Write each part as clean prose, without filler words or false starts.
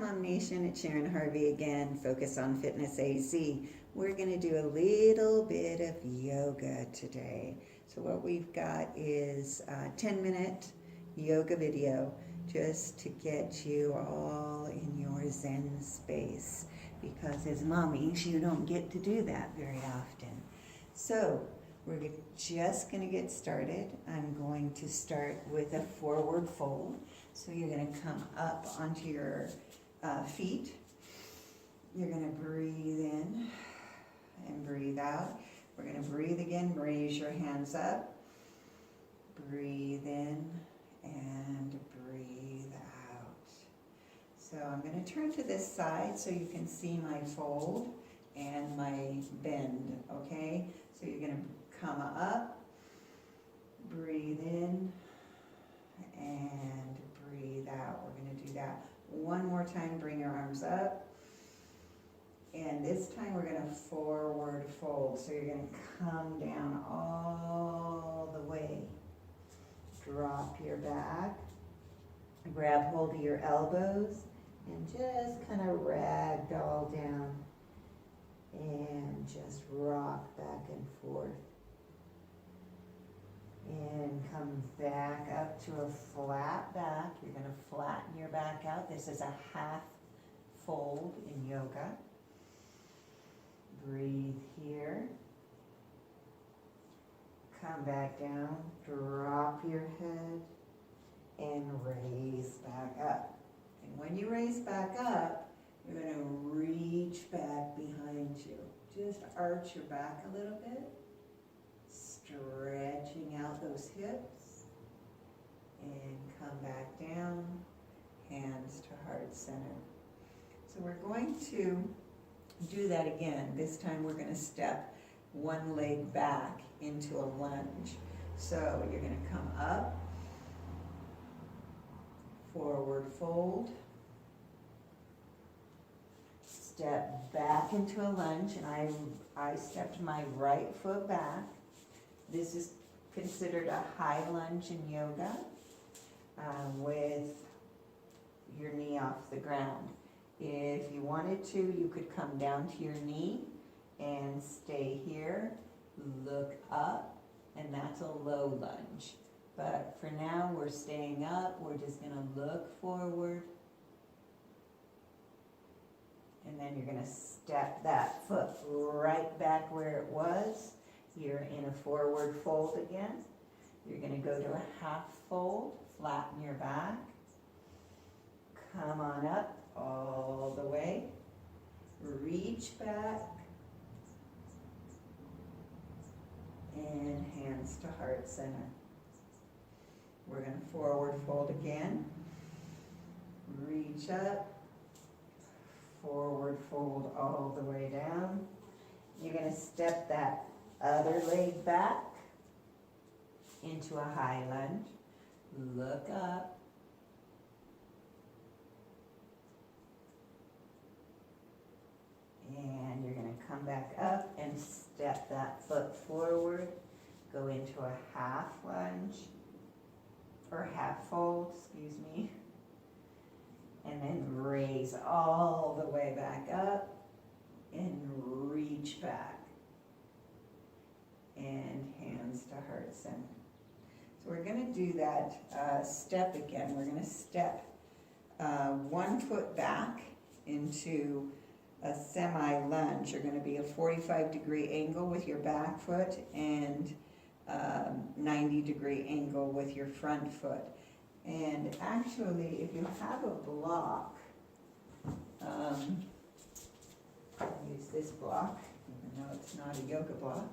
MOMnation, it's Sharon Harvey again, Focus on Fitness AZ. We're going to do a little bit of yoga today. So what we've got is a 10-minute yoga video just to get you all in your Zen space. Because as mommies, you don't get to do that very often. So we're just going to get started. I'm going to start with a forward fold. So you're going to come up onto your feet. You're going to breathe in and breathe out. We're going to breathe again. Raise your hands up. Breathe in and breathe out. So I'm going to turn to this side so you can see my fold and my bend, okay? So you're going to come up, breathe in, and breathe out. We're going to do that one more time. Bring your arms up. And this time we're going to forward fold. So you're going to come down all the way. Drop your back. Grab hold of your elbows. And just kind of ragdoll down. And just rock back and forth. And come back up to a flat back. You're going to flatten your back out. This is a half fold in yoga. Breathe here. Come back down. Drop your head. And raise back up. And when you raise back up, you're going to reach back behind you. Just arch your back a little bit. Stretching out those hips. And come back down. Hands to heart center. So we're going to do that again. This time we're going to step one leg back into a lunge. So you're going to come up. Forward fold. Step back into a lunge, and I stepped my right foot back. This is considered a high lunge in yoga with your knee off the ground. If you wanted to, you could come down to your knee and stay here, look up, and that's a low lunge. But for now, we're staying up. We're just going to look forward. And then you're going to step that foot right back where it was. You're in a forward fold again. You're going to go to a half fold, flatten your back. Come on up all the way. Reach back. And hands to heart center. We're going to forward fold again. Reach up. Forward fold all the way down. You're going to step that other leg back into a high lunge. Look up. And you're going to come back up and step that foot forward. Go into a half lunge, or half fold, excuse me. And then raise all the way back up and reach back. And hands to heart center. So we're going to do that step again. We're going to step one foot back into a semi-lunge. You're going to be a 45-degree angle with your back foot and 90-degree angle with your front foot. And actually, if you have a block, I'll use this block, even though it's not a yoga block.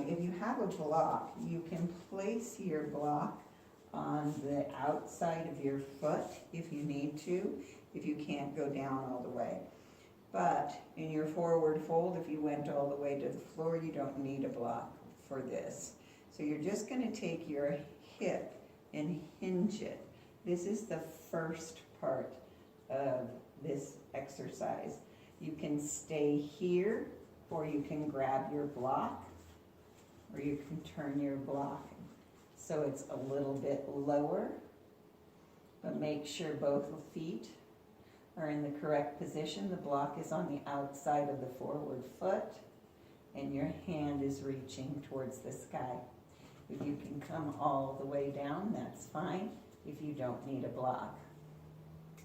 If you have a block, you can place your block on the outside of your foot if you need to, if you can't go down all the way. But in your forward fold, if you went all the way to the floor, you don't need a block for this. So you're just going to take your hip and hinge it. This is the first part of this exercise. You can stay here, or you can grab your block, or you can turn your block so it's a little bit lower, but make sure both feet are in the correct position. The block is on the outside of the forward foot, and your hand is reaching towards the sky. If you can come all the way down, that's fine. If you don't need a block,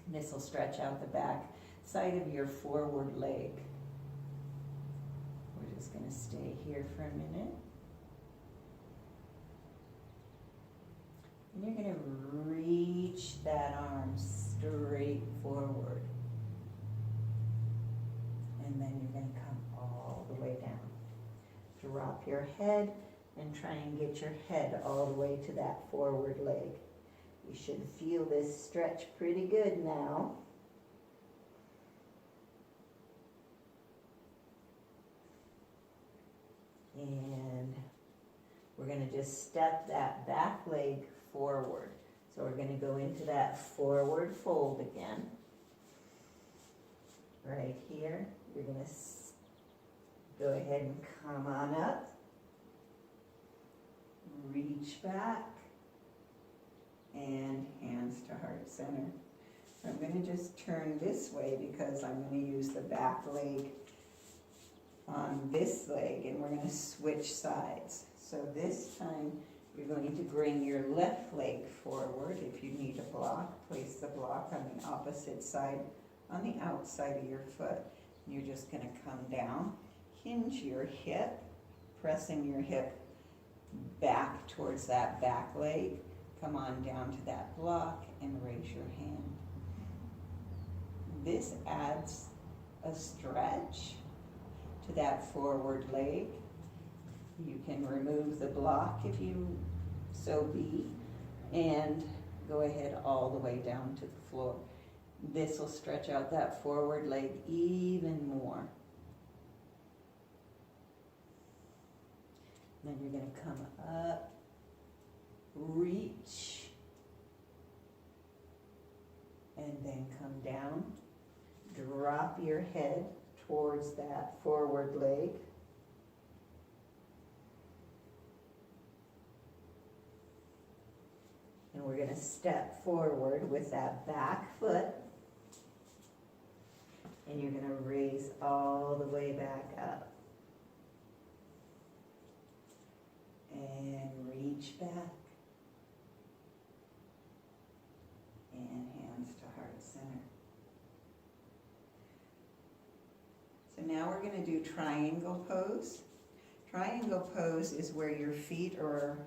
this will stretch out the back side of your forward leg. We're just going to stay here for a minute. And you're going to reach that arm straight forward. And then you're going to come all the way down. Drop your head and try and get your head all the way to that forward leg. You should feel this stretch pretty good now. And we're going to just step that back leg forward. So we're going to go into that forward fold again. Right here, you're going to go ahead and come on up. Reach back. And hands to heart center. So I'm going to just turn this way because I'm going to use the back leg on this leg, and we're going to switch sides. So this time you're going to bring your left leg forward. If you need a block, place the block on the opposite side, on the outside of your foot. You're just going to come down, hinge your hip, pressing your hip back towards that back leg. Come on down to that block and raise your hand. This adds a stretch to that forward leg. You can remove the block if you so be, and go ahead all the way down to the floor. This will stretch out that forward leg even more. Then you're going to come up, reach, and then come down. Drop your head towards that forward leg. And we're going to step forward with that back foot. And you're going to raise all the way back up. And reach back. And hands to heart center. So now we're going to do triangle pose. Triangle pose is where your feet are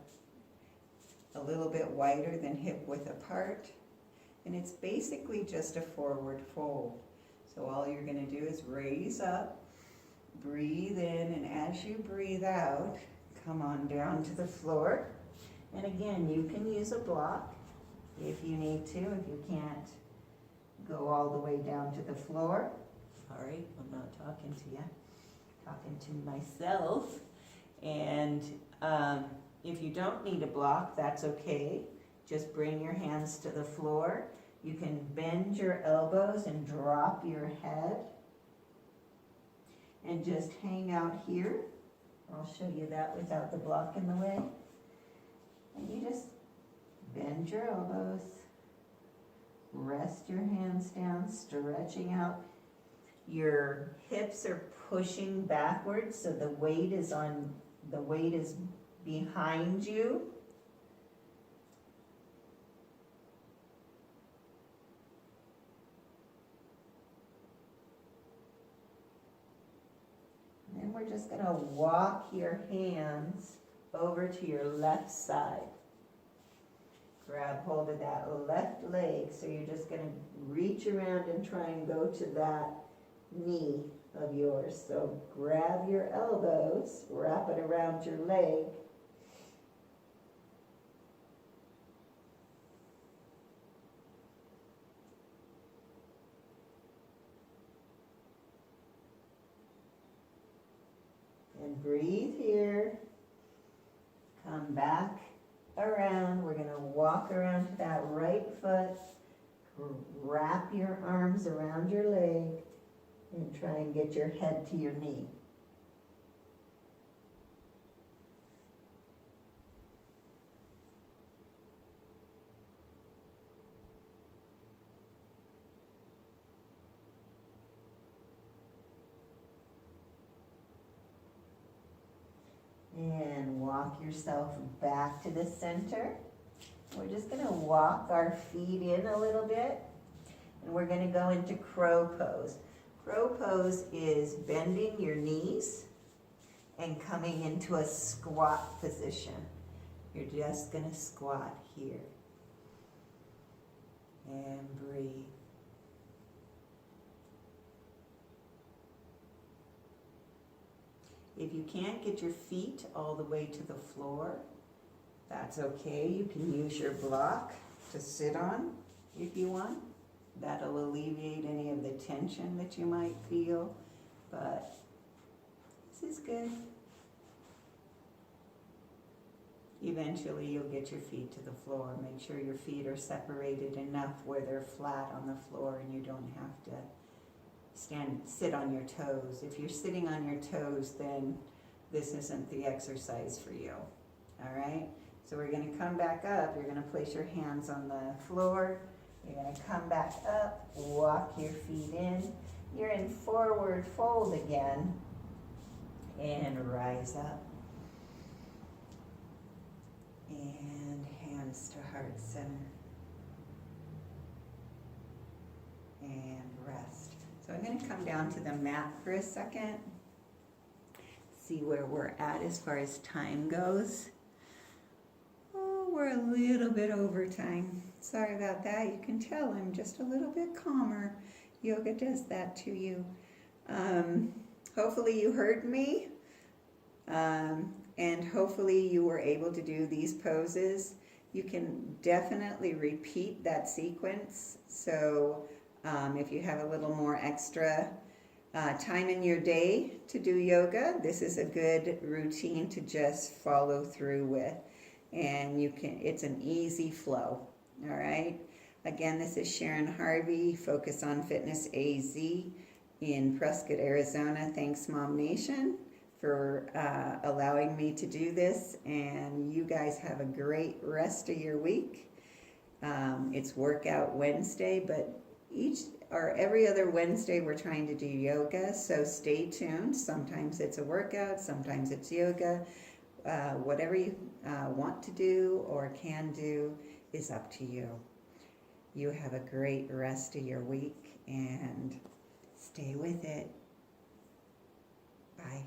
a little bit wider than hip width apart. And it's basically just a forward fold. So all you're going to do is raise up, breathe in, and as you breathe out, come on down to the floor. And again, you can use a block if you need to, if you can't go all the way down to the floor. Sorry, I'm not talking to you, talking to myself. And if you don't need a block, that's okay. Just bring your hands to the floor. You can bend your elbows and drop your head. And just hang out here. I'll show you that without the block in the way. And you just bend your elbows. Rest your hands down, stretching out. Your hips are pushing backwards, so the weight is behind you. And then we're just going to walk your hands over to your left side. Grab hold of that left leg, so you're just going to reach around and try and go to that knee of yours. So grab your elbows, wrap it around your leg. And breathe here. Come back around. We're going to walk around to that right foot. Wrap your arms around your leg and try and get your head to your knee. walk yourself back to the center. We're just going to walk our feet in a little bit, and we're going to go into crow pose. Crow pose is bending your knees and coming into a squat position. You're just going to squat here. And breathe. If you can't get your feet all the way to the floor, that's okay. You can use your block to sit on if you want. That'll alleviate any of the tension that you might feel, but this is good. Eventually you'll get your feet to the floor. Make sure your feet are separated enough where they're flat on the floor and you don't have to sit on your toes. If you're sitting on your toes, then this isn't the exercise for you. All right? So we're going to come back up. You're going to place your hands on the floor. You're going to come back up, walk your feet in. You're in forward fold again. And rise up. And hands to heart center. And rest. So I'm going to come down to the mat for a second. See where we're at as far as time goes. Oh, we're a little bit over time. Sorry about that. You can tell I'm just a little bit calmer. Yoga does that to you. Hopefully you heard me. And hopefully you were able to do these poses. You can definitely repeat that sequence. So if you have a little more extra time in your day to do yoga, this is a good routine to just follow through with. And it's an easy flow, all right? Again, this is Sharon Harvey, Focus on Fitness AZ in Prescott, Arizona. Thanks, MOMnation, for allowing me to do this. And you guys have a great rest of your week. It's Workout Wednesday, but each or every other Wednesday we're trying to do yoga, so stay tuned. Sometimes it's a workout, sometimes it's yoga. Whatever you want to do or can do is up to you. You have a great rest of your week and stay with it. Bye.